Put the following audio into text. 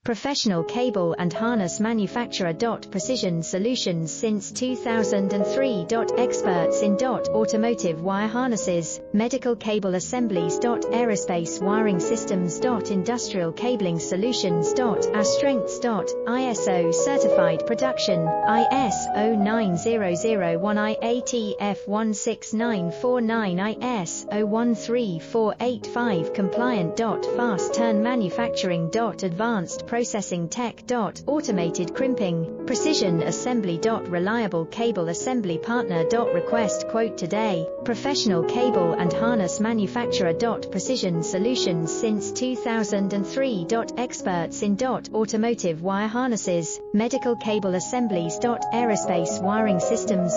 Professional cable and harness manufacturer. Precision solutions since 2003. Experts in automotive wire harnesses, medical cable assemblies. Aerospace wiring systems. Industrial cabling solutions. Our strengths. ISO certified production, ISO 9001 IATF 16949 ISO 13485 compliant. Fast turn manufacturing. Advanced processing tech. Automated crimping, precision assembly. Reliable cable assembly partner. Request quote today. Professional cable and harness manufacturer. Precision solutions since 2003. Experts in automotive wire harnesses, medical cable assemblies. Aerospace wiring systems.